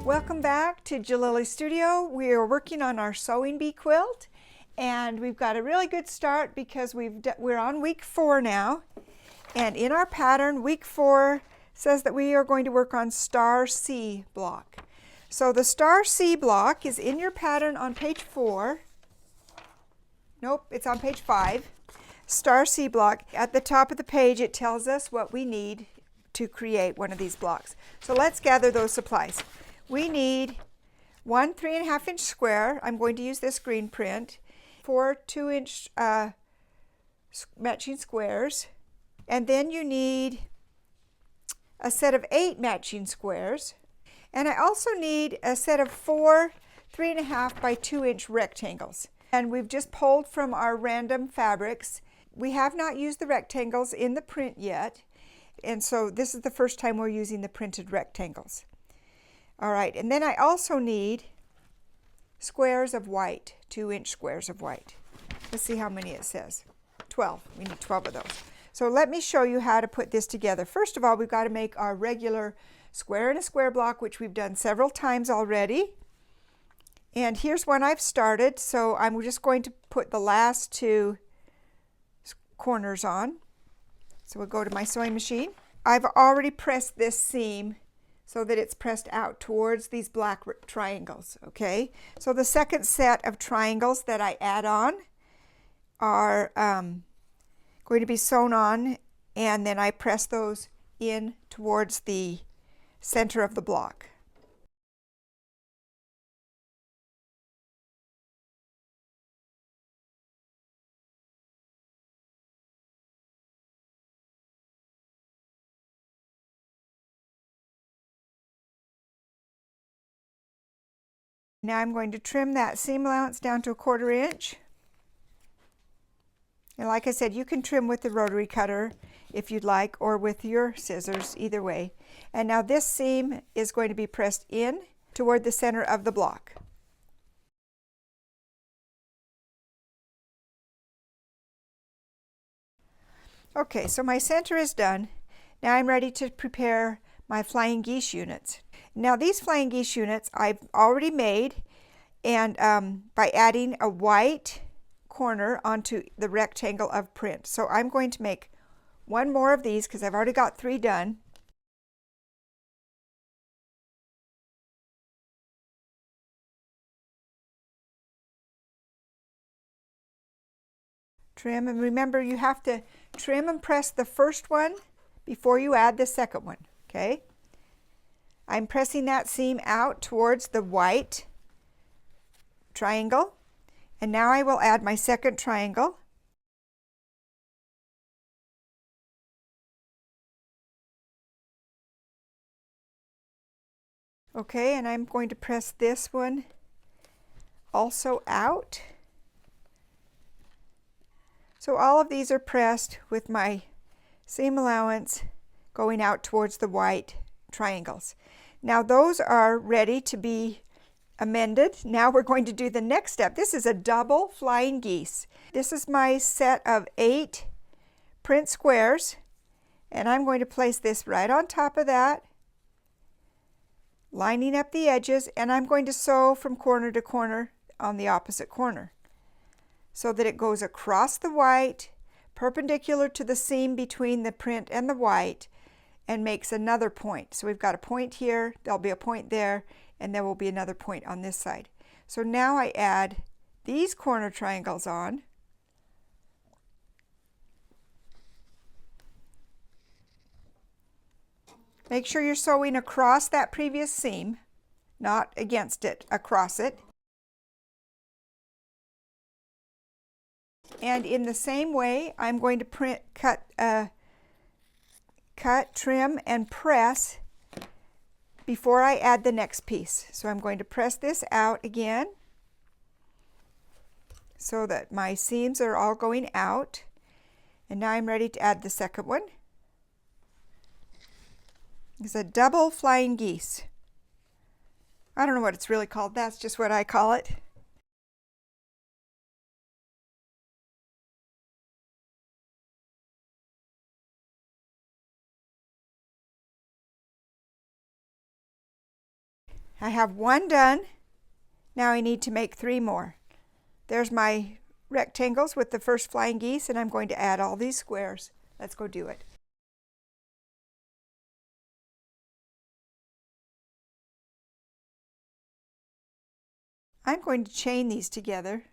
Welcome back to Jillily Studio. We are working on our sewing bee quilt, and we've got a really good start because we're on week 4 now. And in our pattern, week 4 says that we are going to work on star C block. So the star C block is in your pattern on page 4. Nope, it's on page 5. Star C block. At the top of the page, it tells us what we need to create one of these blocks. So let's gather those supplies. We need one 3.5 inch square. I'm going to use this green print. 4 2-inch matching squares. And then you need a set of 8 matching squares. And I also need a set of 4 3.5 by 2-inch rectangles. And we've just pulled from our random fabrics. We have not used the rectangles in the print yet. And so this is the first time we're using the printed rectangles. All right, and then I also need squares of white, 2-inch squares of white. Let's see how many it says. 12. We need 12 of those. So let me show you how to put this together. First of all, we've got to make our regular square in a square block, which we've done several times already. And here's one I've started, so I'm just going to put the last 2 corners on. So we'll go to my sewing machine. I've already pressed this seam so that it's pressed out towards these black triangles, okay? So the second set of triangles that I add on are going to be sewn on, and then I press those in towards the center of the block. Now I'm going to trim that seam allowance down to 1/4 inch. And like I said, you can trim with the rotary cutter if you'd like, or with your scissors, either way. And now this seam is going to be pressed in toward the center of the block. Okay, so my center is done. Now I'm ready to prepare my flying geese units. Now these flying geese units I've already made, and by adding a white corner onto the rectangle of print. So I'm going to make one more of these because I've already got 3 done. Trim, and remember you have to trim and press the first one before you add the second one, okay? I'm pressing that seam out towards the white triangle, and now I will add my second triangle. Okay, and I'm going to press this one also out. So all of these are pressed with my seam allowance going out towards the white triangles. Now those are ready to be amended. Now we're going to do the next step. This is a double flying geese. This is my set of 8 print squares, and I'm going to place this right on top of that, lining up the edges, and I'm going to sew from corner to corner on the opposite corner so that it goes across the white, perpendicular to the seam between the print and the white, and makes another point. So we've got a point here, there'll be a point there, and there will be another point on this side. So now I add these corner triangles on. Make sure you're sewing across that previous seam, not against it, across it. And in the same way, I'm going to cut, trim, and press before I add the next piece. So I'm going to press this out again so that my seams are all going out. And now I'm ready to add the second one. It's a double flying geese. I don't know what it's really called. That's just what I call it. I have one done. Now I need to make 3 more. There's my rectangles with the first flying geese, and I'm going to add all these squares. Let's go do it. I'm going to chain these together.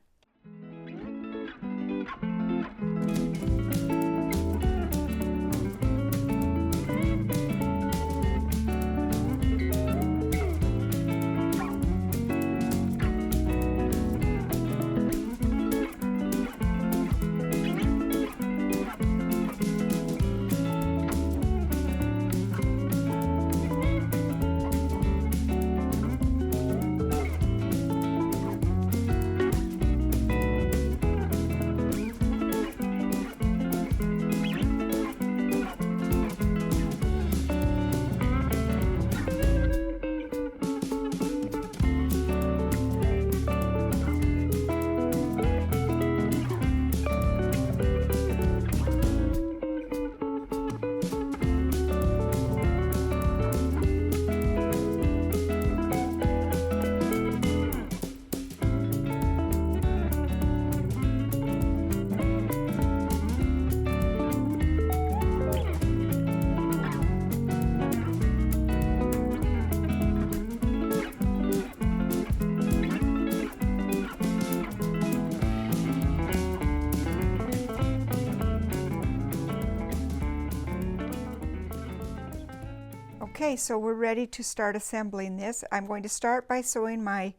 Okay, so we're ready to start assembling this. I'm going to start by sewing my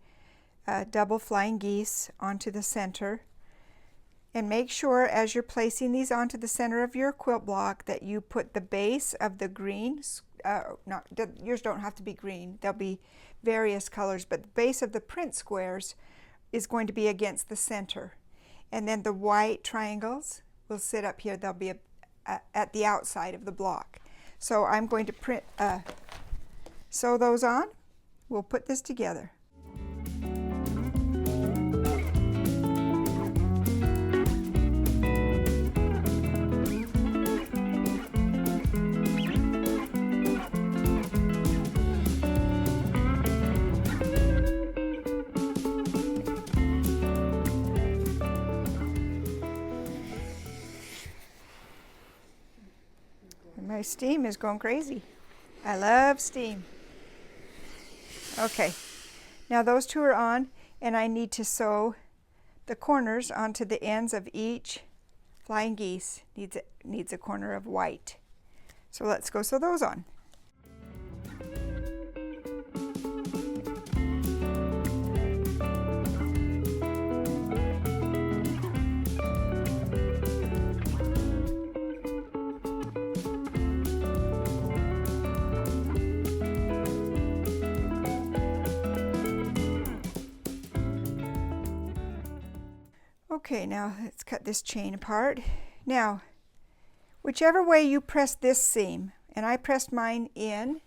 double flying geese onto the center. And make sure as you're placing these onto the center of your quilt block that you put the base of the green, yours don't have to be green, there'll be various colors, but the base of the print squares is going to be against the center. And then the white triangles will sit up here, they'll be at the outside of the block. So I'm going to sew those on. We'll put this together. My steam is going crazy. I love steam. Okay, now those 2 are on, and I need to sew the corners onto the ends of each flying geese. Needs a corner of white. So let's go sew those on. Okay, now let's cut this chain apart. Now, whichever way you press this seam, and I pressed mine in,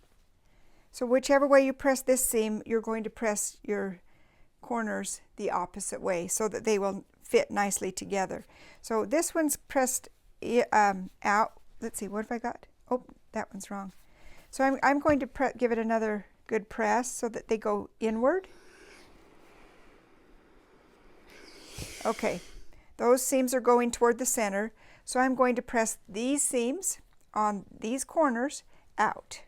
so whichever way you press this seam, you're going to press your corners the opposite way so that they will fit nicely together. So this one's pressed out. Let's see, what have I got? Oh, that one's wrong. So I'm going to give it another good press so that they go inward. Okay, those seams are going toward the center, so I'm going to press these seams on these corners out.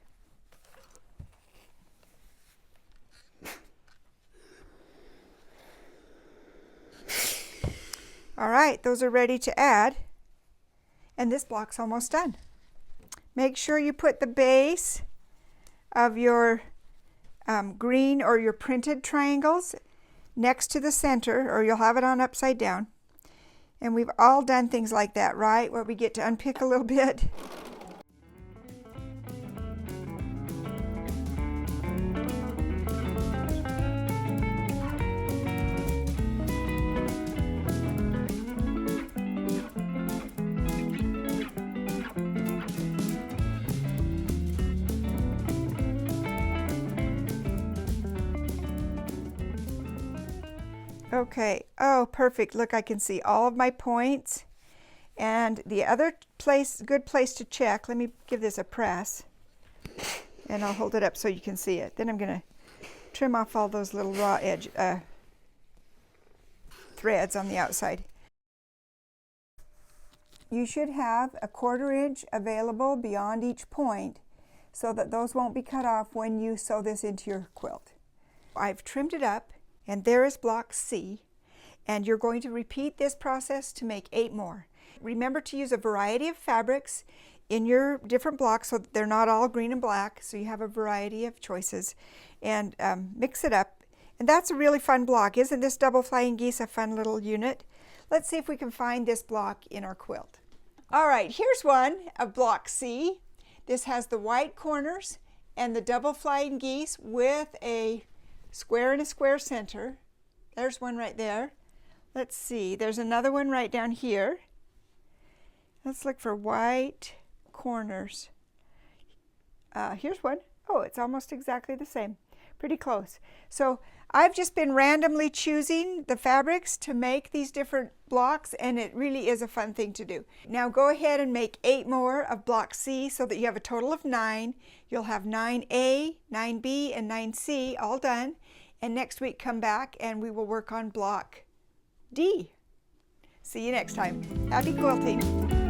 All right, those are ready to add, and this block's almost done. Make sure you put the base of your green or your printed triangles next to the center, or you'll have it on upside down. And we've all done things like that, right? Where we get to unpick a little bit. Okay, oh perfect. Look, I can see all of my points. And the other good place to check, let me give this a press, and I'll hold it up so you can see it. Then I'm going to trim off all those little raw edge threads on the outside. You should have a 1/4 inch available beyond each point so that those won't be cut off when you sew this into your quilt. I've trimmed it up, and there is block C, and you're going to repeat this process to make 8 more. Remember to use a variety of fabrics in your different blocks so that they're not all green and black, so you have a variety of choices, and mix it up. And that's a really fun block. Isn't this double flying geese a fun little unit? Let's see if we can find this block in our quilt. All right, here's one of block C. This has the white corners and the double flying geese with a square and a square center. There's one right there. Let's see, there's another one right down here. Let's look for white corners. Here's one. Oh, it's almost exactly the same. Pretty close. So I've just been randomly choosing the fabrics to make these different blocks, and it really is a fun thing to do. Now go ahead and make 8 more of block C so that you have a total of 9. You'll have 9A, 9B, and 9C all done. And next week come back and we will work on block D. See you next time. Happy quilting!